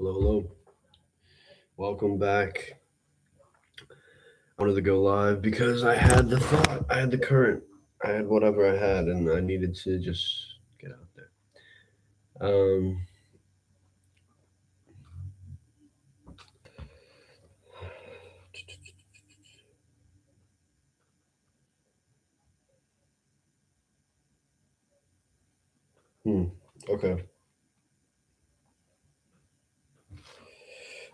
Hello, hello. Welcome back. I wanted to go live because I had the thought, I had the current, I had whatever I had, and I needed to just get out there. Um, hmm, okay.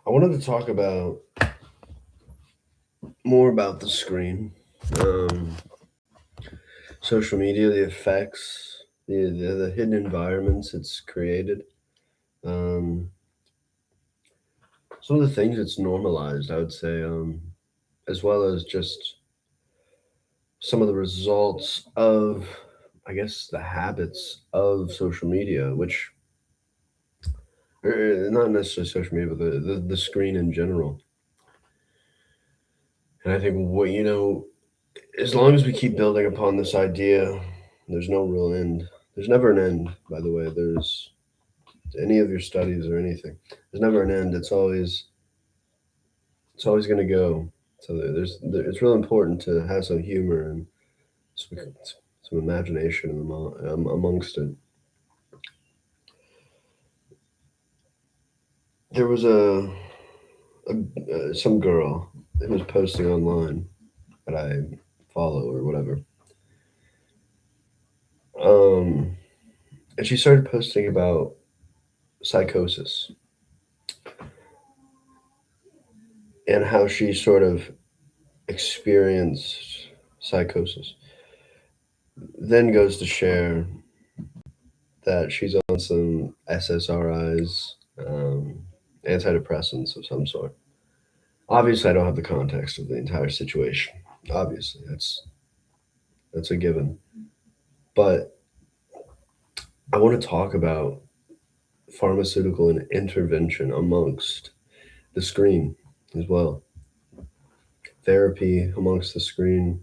I wanted to talk about more about the screen, um, social media, the effects, the hidden environments it's created, um, some of the things it's normalized, I would say, as well as just some of the results of, I guess, the habits of social media, which not necessarily social media, but the screen in general. And I think as long as we keep building upon this idea, there's no real end. There's never an end, by the way. There's any of your studies or anything. There's never an end. It's always going to go. So it's real important to have some humor and some, some imagination amongst it. There was some girl who was posting online that I follow or whatever. Um, and she started posting about psychosis and how she sort of experienced psychosis. Then goes to share that she's on some SSRIs, antidepressants of some sort. Obviously, I don't have the context of the entire situation. Obviously, that's a given. But I want to talk about pharmaceutical and intervention amongst the screen as well. Therapy amongst the screen.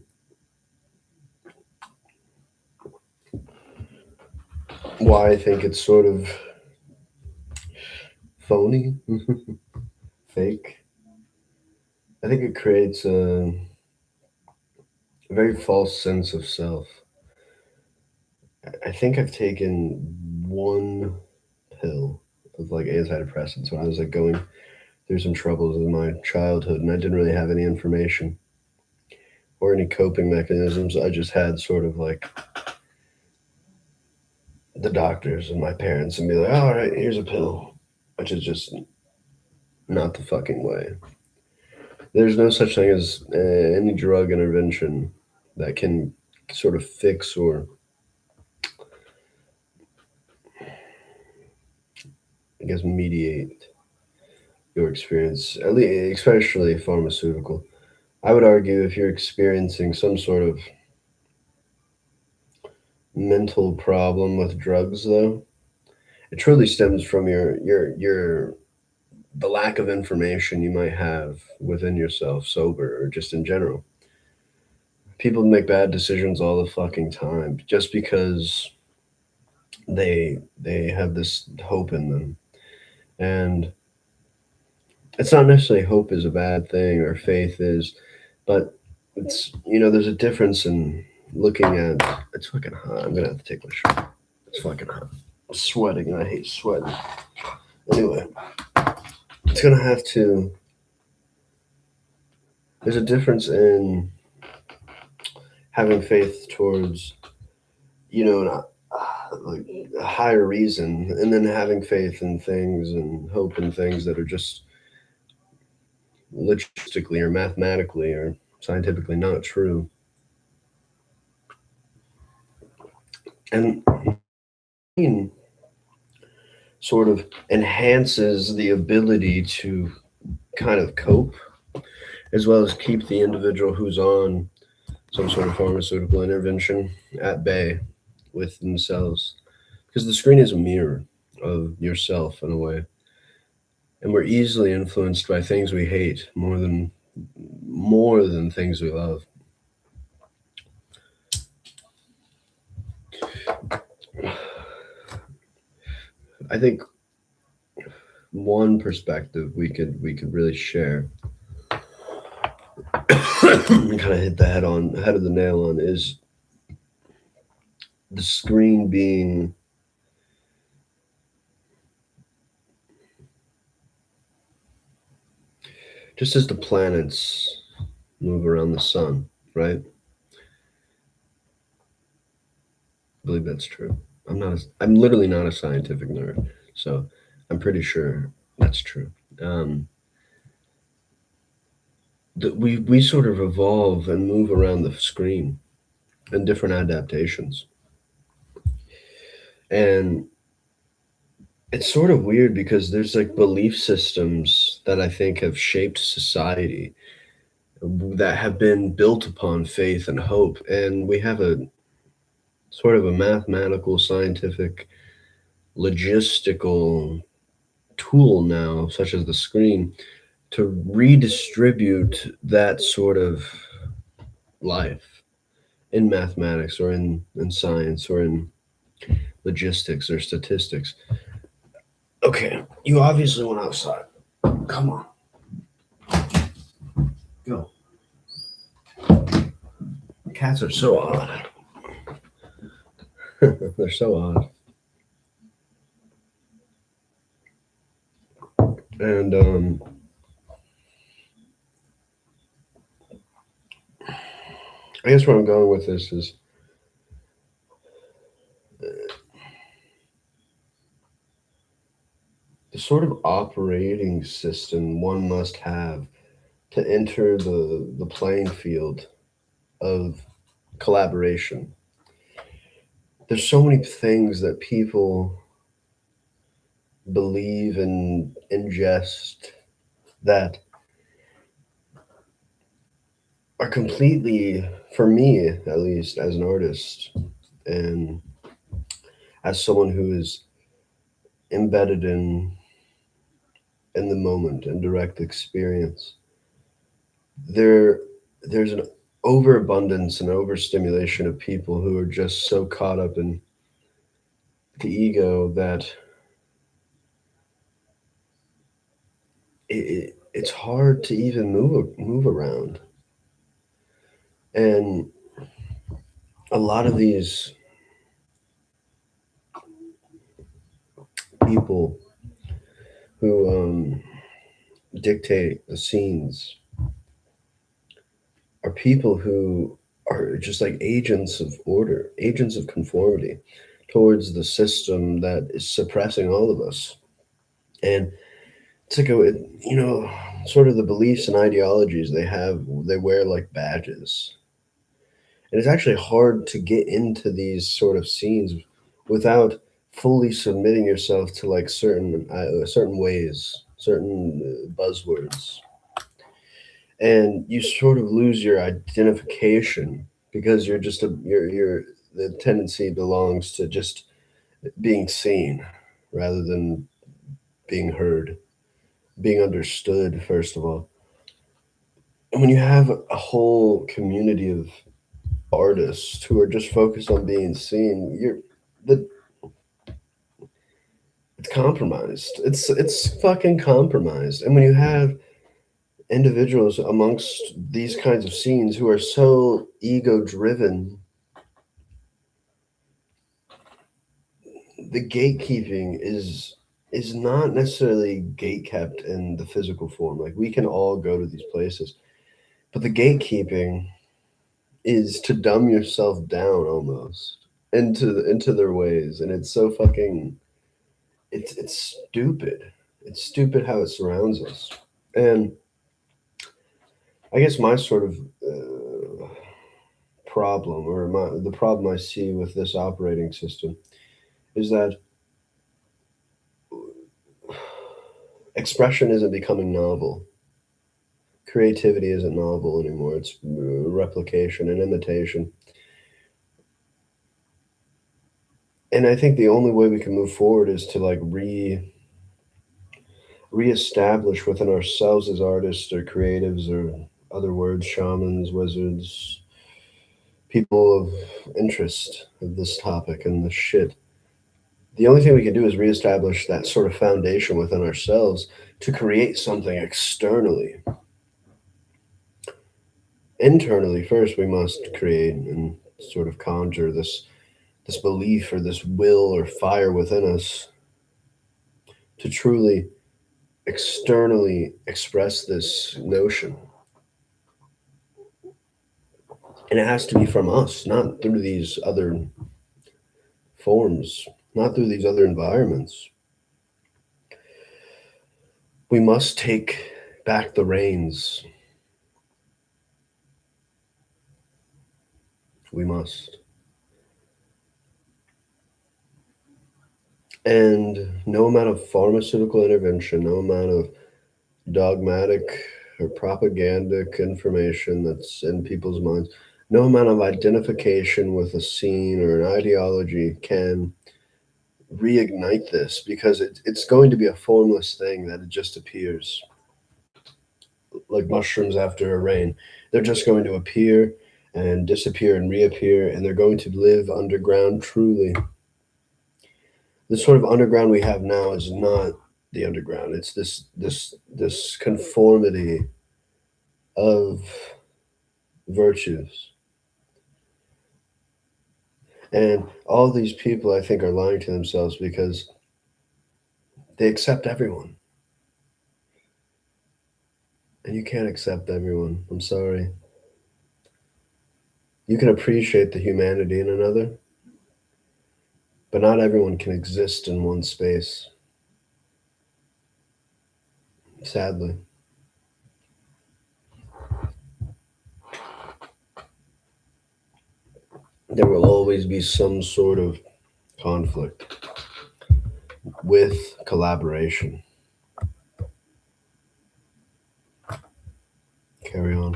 Why I think it's sort of phony, fake. I think it creates a very false sense of self. I think I've taken one pill of like antidepressants when I was like going through some troubles in my childhood, and I didn't really have any information or any coping mechanisms. I just had sort of like the doctors and my parents and be like, all right, here's a pill, which is just not the fucking way. There's no such thing as any drug intervention that can sort of fix or, I guess, mediate your experience, at least, especially pharmaceutical. I would argue if you're experiencing some sort of mental problem with drugs, though, it truly stems from your the lack of information you might have within yourself, sober or just in general. People make bad decisions all the fucking time just because they have this hope in them, and it's not necessarily hope is a bad thing or faith is, but there's a difference in looking at. It's fucking hot. I'm gonna have to take my shirt. It's fucking hot. I'm sweating and I hate sweating. Anyway, it's gonna have to. There's a difference in having faith towards an, like a higher reason, and then having faith in things and hope in things that are just logistically or mathematically or scientifically not true. And brain sort of enhances the ability to kind of cope as well as keep the individual who's on some sort of pharmaceutical intervention at bay with themselves, because the screen is a mirror of yourself in a way, and we're easily influenced by things we hate more than things we love. I think one perspective we could really share, kind of hit the head of the nail on, is the screen being just as the planets move around the sun, right? I believe that's true. I'm literally not a scientific nerd, so I'm pretty sure that's true. Um, that we sort of evolve and move around the screen in different adaptations, and it's sort of weird because there's like belief systems that I think have shaped society that have been built upon faith and hope, and we have a sort of a mathematical, scientific, logistical tool now, such as the screen, to redistribute that sort of life in mathematics or in science or in logistics or statistics. Okay, you obviously went outside. Come on, go. Cats are so odd. They're so odd. And I guess where I'm going with this is the sort of operating system one must have to enter the playing field of collaboration. There's so many things that people believe and ingest that are completely, for me at least, as an artist and as someone who is embedded in the moment and direct experience, there there's an overabundance and overstimulation of people who are just so caught up in the ego that it's hard to even move around. And a lot of these people who dictate the scenes are people who are just like agents of order, agents of conformity towards the system that is suppressing all of us. And it's like sort of the beliefs and ideologies they have, they wear like badges. And it's actually hard to get into these sort of scenes without fully submitting yourself to like certain ways, certain buzzwords, and you sort of lose your identification because you're just you're the tendency belongs to just being seen rather than being heard, being understood first of all. And when you have a whole community of artists who are just focused on being seen, the it's compromised. It's fucking compromised. And when you have individuals amongst these kinds of scenes who are so ego driven, the gatekeeping is not necessarily gate kept in the physical form. Like we can all go to these places, but the gatekeeping is to dumb yourself down almost into their ways, and it's so fucking it's stupid. It's stupid how it surrounds us. And I guess my sort of problem, or the problem I see with this operating system, is that expression isn't becoming novel. Creativity isn't novel anymore. It's replication and imitation. And I think the only way we can move forward is to like reestablish within ourselves as artists or creatives or other words, shamans, wizards, people of interest of this topic and the shit, The only thing we can do is reestablish that sort of foundation within ourselves to create something externally. Internally, first, we must create and sort of conjure this belief or this will or fire within us to truly externally express this notion. And it has to be from us, not through these other forms, not through these other environments. We must take back the reins. We must. And no amount of pharmaceutical intervention, no amount of dogmatic or propagandic information that's in people's minds, no amount of identification with a scene or an ideology can reignite this, because it's going to be a formless thing that it just appears like mushrooms after a rain. They're just going to appear and disappear and reappear, and they're going to live underground truly. The sort of underground we have now is not the underground. It's this conformity of virtues. And all these people, I think, are lying to themselves because they accept everyone. And you can't accept everyone. I'm sorry. You can appreciate the humanity in another, but not everyone can exist in one space, sadly. There will always be some sort of conflict with collaboration. Carry on.